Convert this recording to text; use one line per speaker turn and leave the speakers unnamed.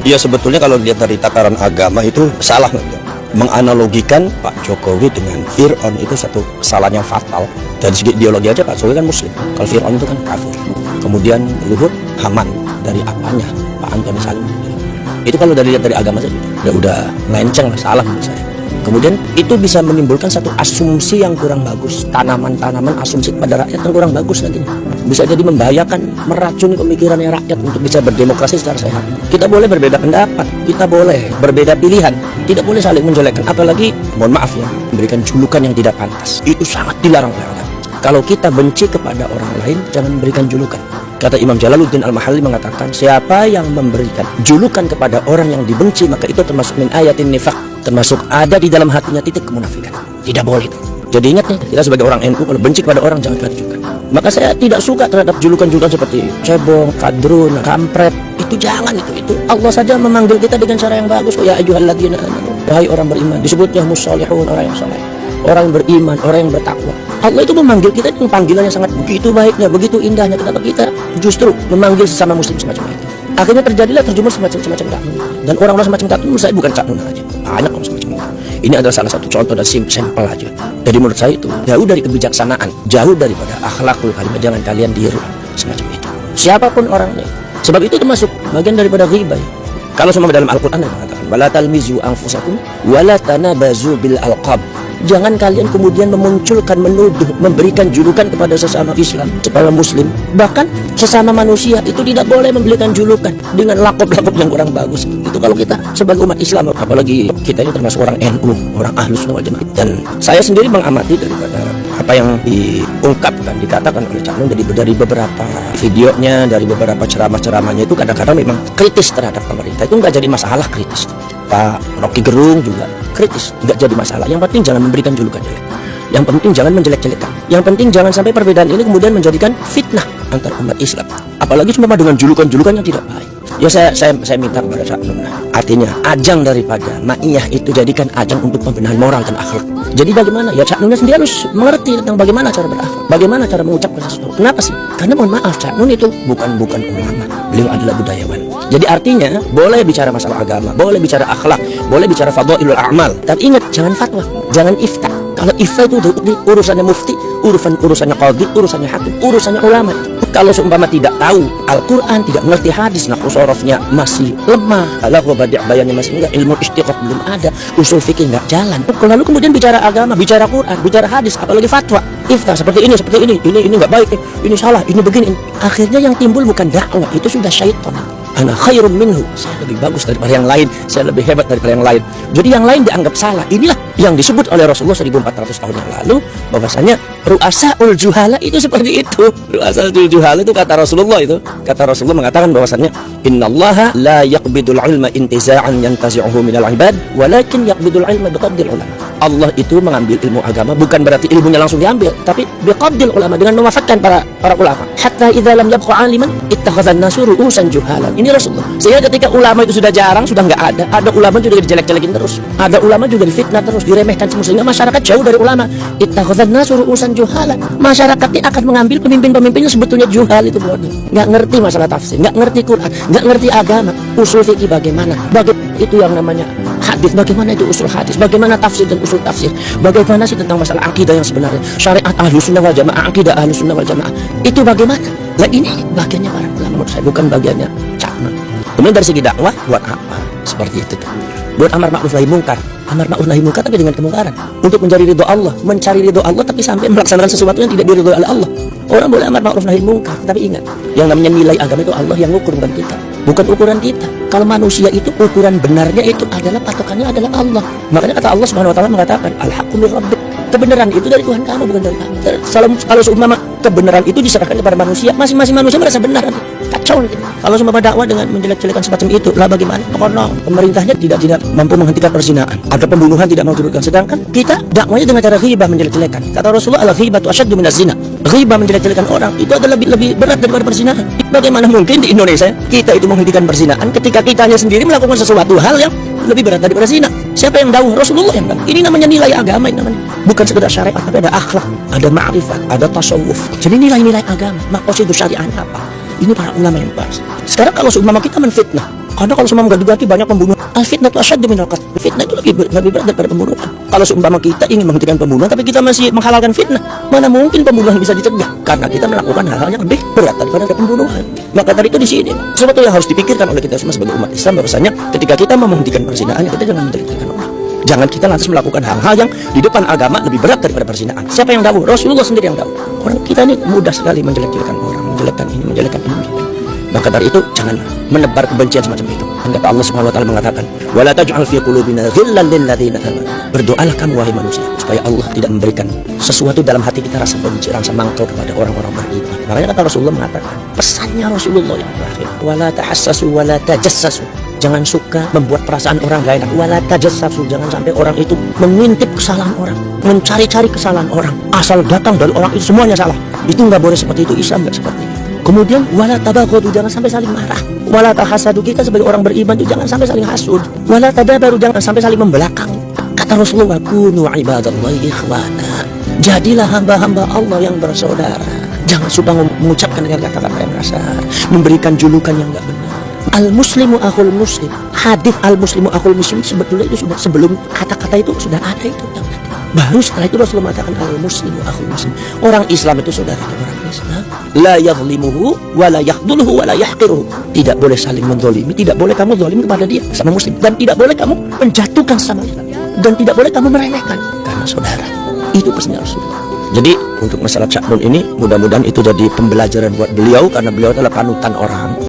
Ya sebetulnya kalau dilihat dari tataran agama itu salah menganalogikan Pak Jokowi dengan Fir'aun itu satu kesalahan yang fatal. Dari segi ideologi aja Pak Jokowi kan muslim, kalau Fir'aun itu kan kafir. Kemudian Luhut Haman, dari apanya Pak Antoni Salim. Itu kalau dari agama saja udah melenceng, salah menurut saya. Kemudian itu bisa menimbulkan satu asumsi yang kurang bagus, tanaman-tanaman asumsi pada rakyat yang kurang bagus nantinya. Bisa jadi membahayakan, meracuni pemikirannya rakyat untuk bisa berdemokrasi secara sehat. Kita boleh berbeda pendapat, kita boleh berbeda pilihan, tidak boleh saling menjelekkan, apalagi mohon maaf ya, memberikan julukan yang tidak pantas. Itu sangat dilarang oleh agama. Kalau kita benci kepada orang lain, jangan memberikan julukan. Kata Imam Jalaluddin Al-Mahalli mengatakan, siapa yang memberikan julukan kepada orang yang dibenci, maka itu termasuk min ayatin nifaq, termasuk ada di dalam hatinya titik kemunafikan. Tidak boleh itu. Jadi ingat nih, kita sebagai orang NU kalau benci kepada orang jangan julukan. Maka saya tidak suka terhadap julukan-julukan seperti cebong, kadrun, kampret. Itu jangan, itu Allah saja memanggil kita dengan cara yang bagus. Ya ayyuhalladzina amanu, wahai orang beriman, disebutnya musholihun, orang yang saleh, orang yang beriman, orang yang bertakwa. Allah itu memanggil kita dengan panggilan yang sangat begitu baiknya, begitu indahnya. Kenapa kita justru memanggil sesama muslim semacam itu? Akhirnya terjadilah terjemur semacam Cak Nun. Dan orang-orang semacam Cak Nun menurut saya bukan Cak Nun aja, banyak orang semacam itu. Ini adalah salah satu contoh dan sampel aja. Jadi menurut saya itu jauh dari kebijaksanaan, jauh daripada akhlakul karimah. Jangan kalian tiru semacam itu, siapapun orangnya. Sebab itu termasuk bagian daripada ghibah. Kalau semua dalam Al-Quran mengatakan wala talmizu anfusakum wala tanabazu bil alqab. Jangan kalian kemudian memunculkan, menuduh, memberikan julukan kepada sesama Islam, sesama muslim. Bahkan sesama manusia itu tidak boleh memberikan julukan dengan lakop-lakop yang kurang bagus. Itu kalau kita sebagai umat Islam, apalagi kita ini termasuk orang NU, orang Ahlus Sunnah wal Jamaah. Dan saya sendiri mengamati daripada apa yang diungkapkan, dikatakan oleh Cak Nun dari beberapa videonya, dari beberapa ceramah-ceramahnya, itu kadang-kadang memang kritis terhadap pemerintah. Itu nggak jadi masalah kritis. Pak Rocky Gerung juga kritis, nggak jadi masalah. Yang penting jangan memberikan julukan jelek. Yang penting jangan menjelek-jelekan. Yang penting jangan sampai perbedaan ini kemudian menjadikan fitnah antar umat Islam. Apalagi cuma dengan julukan-julukan yang tidak baik. Ya saya minta kepada Cak Nun, artinya ajang daripada ma'iyah itu jadikan ajang untuk pembenahan moral dan akhlak. Jadi bagaimana? Ya Cak Nunnya sendiri harus mengerti tentang bagaimana cara berakhlak, bagaimana cara mengucapkan sesuatu. Kenapa sih? Karena mohon maaf, Cak Nun itu bukan ulama. Beliau adalah budayawan. Jadi artinya boleh bicara masalah agama, boleh bicara akhlak, boleh bicara fadhailul a'mal. Tapi ingat, jangan fatwa, jangan ifta. Kalau ifta itu urusannya mufti, urusannya qadhi, urusannya hakim, urusannya ulama. Kalau seumpama tidak tahu Al-Quran, tidak mengerti hadis, nahwu sorofnya masih lemah, kalau badi' bayannya masih enggak, ilmu istiqaq belum ada, usul fikih enggak jalan. Lalu kemudian bicara agama, bicara Quran, bicara hadis, apalagi fatwa, ifta seperti ini enggak baik, ini salah, ini begini. Akhirnya yang timbul bukan dakwah, itu sudah syaitan. Ana khairum minhu, saya lebih bagus daripada yang lain, saya lebih hebat daripada yang lain. Jadi yang lain dianggap salah. Inilah yang disebut oleh Rasulullah 1400 tahun yang lalu, bahwasanya ru'asaul juhala itu seperti itu. Ru'asaul juhala itu kata Rasulullah, mengatakan bahwasanya innallaha la yaqbidul ilma intiza'an yantazi'uhu minal ibad, walakin yaqbidul ilma biqabdil ulama. Allah itu mengambil ilmu agama bukan berarti ilmunya langsung diambil, tapi biqabdil ulama, dengan mewafatkan para ulama. Hatta idza lam yabqa 'aliman ittakhadhan nasu ru'usan juhalan. Ini Rasulullah. Sehingga ketika ulama itu sudah jarang, sudah enggak ada ulama juga dijelek-jelekin terus. Ada ulama juga difitnah terus, diremehkan semua, sehingga masyarakat jauh dari ulama. Ittakhadhan nasu ru'usan juhalan. Masyarakat ini akan mengambil pemimpin-pemimpinnya sebetulnya juhal, itu bodoh. Enggak ngerti masalah tafsir, enggak ngerti Quran, enggak ngerti agama, usul fikih bagaimana. Itu yang namanya hadis, bagaimana itu usul hadis, bagaimana tafsir dan usul tafsir, bagaimana sih tentang masalah akidah yang sebenarnya, syariat Ahlus Sunnah wal Jamaah, akidah Ahlus Sunnah wal Jamaah, itu bagaimana? Nah ini bagiannya para ulama menurut saya, bukan bagiannya Cak Nun. Kemudian dari segi dakwah, buat apa? Seperti itu tuh. Buat amar ma'ruf nahi mungkar. Amar ma'ruf nahi mungkar tapi dengan kemungkaran. Untuk mencari ridho Allah, tapi sampai melaksanakan sesuatu yang tidak diridhoi oleh Allah. Orang boleh amar ma'ruf nahi mungkar, tapi ingat, yang namanya nilai agama itu Allah yang ngukur, bukan kita. Bukan ukuran kita. Kalau manusia itu ukuran benarnya itu adalah patokannya adalah Allah. Makanya kata Allah Subhanahu wa taala mengatakan al-haqqu mir rabbik. Kebenaran itu dari Tuhan kamu, bukan dari kami. Kalau seumpama kebenaran itu diserahkan kepada manusia, masing-masing manusia merasa benar. Kacau nih. Kalau seumpama dakwah dengan menjelek-jelekan semacam itu, lah bagaimana? Pokoknya pemerintahnya tidak mampu menghentikan perzinahan, ada pembunuhan tidak mau turunkan. Sedangkan kita dakwahnya dengan cara ghibah, menjelek-jelekan. Kata Rasulullah, al-ghibatu asyaddu minaz zina. Ghibah, menjelek-jelekan orang itu adalah lebih berat daripada perzinahan. Bagaimana mungkin di Indonesia kita itu menghentikan perzinahan ketika kitanya sendiri melakukan sesuatu hal yang lebih berat daripada zina? Siapa yang tahu? Rasulullah yang tahu. Ini namanya nilai agama, ini namanya. Bukan sekedar syariat, tapi ada akhlak, ada ma'rifat, ada tasawuf. Jadi nilai-nilai agama. Maqasidus syariah apa? Ini para ulama yang bahas. Sekarang kalau seumpama kita menfitnah, karena kalau seumpama gaduh-gaduh banyak pembunuh, al-fitnah itu asyaddu minal qatl. Fitnah itu lebih berat daripada pembunuhan. Kalau seumpama kita ingin menghentikan pembunuhan tapi kita masih menghalalkan fitnah, mana mungkin pembunuhan bisa dicegah? Karena kita melakukan hal-hal yang lebih berat daripada pembunuhan. Maka dari itu di sini sesuatu yang harus dipikirkan oleh kita semua sebagai umat Islam, bahwasanya ketika kita mau menghentikan perzinahan, kita jangan menjelekkan orang. Jangan kita lantas melakukan hal-hal yang di depan agama lebih berat daripada perzinahan. Siapa yang tahu? Rasulullah sendiri yang tahu. Orang kita ini mudah sekali menjelek-jelekan orang, menjelekkan ini, menjelekkan ini. Maka dari itu jangan menebar kebencian semacam itu. Dan kata Allah Subhanahu wa taala mengatakan, "Wala taj'al fi qulubina ghillan lil ladzina amanu." Berdoalah kamu wahai manusia supaya Allah tidak memberikan sesuatu dalam hati kita rasa benci, rasa mangkal kepada orang-orang beriman. Makanya kata Rasulullah mengatakan, pesannya Rasulullah yang terakhir, "Wala tahassasu wala tajassasu." Jangan suka membuat perasaan orang gak enak. Wala tajassasu, jangan sampai orang itu mengintip kesalahan orang, mencari-cari kesalahan orang, asal datang dari orang itu semuanya salah. Itu nggak boleh seperti itu. Islam nggak seperti itu. Kemudian wala tabaghadu, jangan sampai saling marah. Wala tahasadu, kita sebagai orang beriman itu jangan sampai saling hasud. Wala tadabaru, jangan sampai saling membelakang. Kata Rasulullah, kunu ibadallahi ikhwana. Jadilah hamba-hamba Allah yang bersaudara. Jangan suka mengucapkan dengan kata-kata yang kasar, memberikan julukan yang enggak benar. Al-muslimu akhul muslim. Hadis al-muslimu akhul muslim sebetulnya itu sudah sebelum kata-kata itu sudah ada itu. Baru setelah itu Rasulullah mengatakan al-muslimu akhul muslim. Orang Islam itu saudara orang Islam. La yadhlimuhu wa la yakhduluhu wa la yahqiruhu. Tidak boleh saling menzalimi, tidak boleh kamu zalim kepada dia sama muslim, dan tidak boleh kamu menjatuhkan sama Islam, dan tidak boleh kamu meremehkan karena saudara. Itu pesannya Rasulullah. Jadi untuk masalah Sya'ban ini mudah-mudahan itu jadi pembelajaran buat beliau, karena beliau adalah panutan orang.